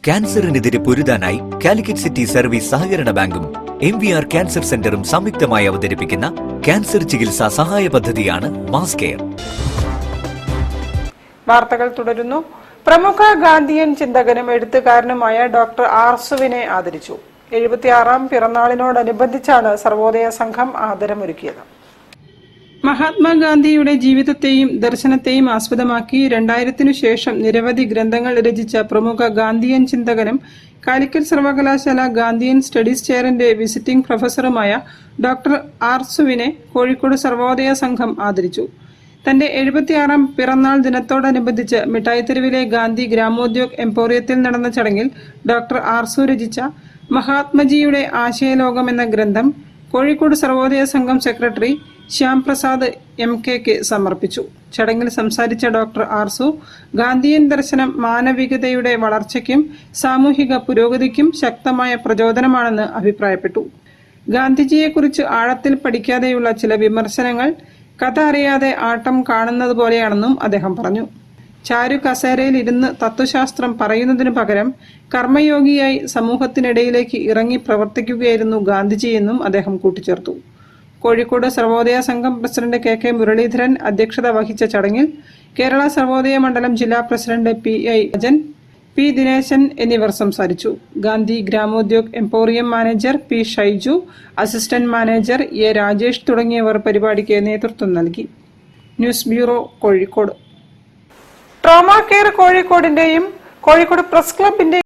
ക്യാൻസറിനെതിരെ പൊരുതാനായി Calicut city service സഹകരണ ബാങ്കും MVR cancer സെന്ററും സംയുക്തമായി അവതരിപ്പിക്കുന്ന ക്യാൻസർ ചികിത്സാ സഹായ പദ്ധതിയാണ് മാസ് കെയർ. വാർത്തകൾ തുടരുന്നു. പ്രമുഖ ഗാന്ധിയൻ ചിന്തകനും എഴുത്തുകാരനുമായ ഡോക്ടർ ആർസുവിനെ ആദരിച്ചു. 76ാം പിറന്നാളിനോടനുബന്ധിച്ചാണ് സർവോദയ സംഘം ആദരമൊരുക്കിയത്. മഹാത്മാഗാന്ധിയുടെ ജീവിതത്തെയും ദർശനത്തെയും ആസ്പദമാക്കി 2000-നു ശേഷം നിരവധി ഗ്രന്ഥങ്ങൾ രചിച്ച പ്രമുഖ ഗാന്ധിയൻ ചിന്തകനും കാലിക്കറ്റ് സർവകലാശാല ഗാന്ധിയൻ സ്റ്റഡീസ് ചെയറിന്റെ വിസിറ്റിംഗ് പ്രൊഫസറുമായ ഡോക്ടർ ആർസുവിനെ കോഴിക്കോട് സർവോദയ സംഘം ആദരിച്ചു. തന്റെ 76ാം പിറന്നാൾ ദിനത്തോടനുബന്ധിച്ച് മിഠായിത്തെരുവിലെ ഗാന്ധി ഗ്രാമോദ്योग എംപോറിയത്തിൽ നടന്ന ചടങ്ങിൽ ഡോക്ടർ ആർസു രചിച്ച മഹാത്മജിയുടെ ആശയലോകം എന്ന ഗ്രന്ഥം കോഴിക്കോട് സർവോദയ സംഘം സെക്രട്ടറി ശ്യാം പ്രസാദ് MKക്ക് സമർപ്പിച്ചു. ചടങ്ങിൽ സംസാരിച്ച ഡോക്ടർ ആർസു ഗാന്ധിയൻ ദർശനം മാനവികതയുടെ വളർച്ചയ്ക്കും സാമൂഹിക പുരോഗതിക്കും ശക്തമായ പ്രചോദനമാണെന്ന് അഭിപ്രായപ്പെട്ടു. ഗാന്ധിജിയെക്കുറിച്ച് ആഴത്തിൽ പഠിക്കാതെയുള്ള ചില വിമർശനങ്ങൾ കഥ അറിയാതെ ആട്ടം കാണുന്നത് പോലെയാണെന്നും അദ്ദേഹം പറഞ്ഞു. ചാരു കസേരയിൽ ഇരുന്ന് തത്വശാസ്ത്രം പറയുന്നതിനു പകരം കർമ്മയോഗിയായി സമൂഹത്തിനിടയിലേക്ക് ഇറങ്ങി പ്രവർത്തിക്കുകയായിരുന്നു ഗാന്ധിജിയെന്നും അദ്ദേഹം കൂട്ടിച്ചേർത്തു. കോഴിക്കോട് സർവോദയ സംഘം പ്രസിഡന്റ് KK മുരളീധരൻ അധ്യക്ഷത വഹിച്ച ചടങ്ങിൽ കേരള സർവോദയ മണ്ഡലം ജില്ലാ president PI Ajan, P Dineshan എന്നിവർ സംസാരിച്ചു. Gandhi Gramodyog emporium manager P Shaiju, assistant manager A Rajesh തുടങ്ങിയവർ പരിപാടിക്ക് നേതൃത്വം നൽകി. News bureau, Kozhikode. Trauma care കോഴിക്കോടിന്റെയും കോഴിക്കോട് പ്രസ് ക്ലബിന്റെയും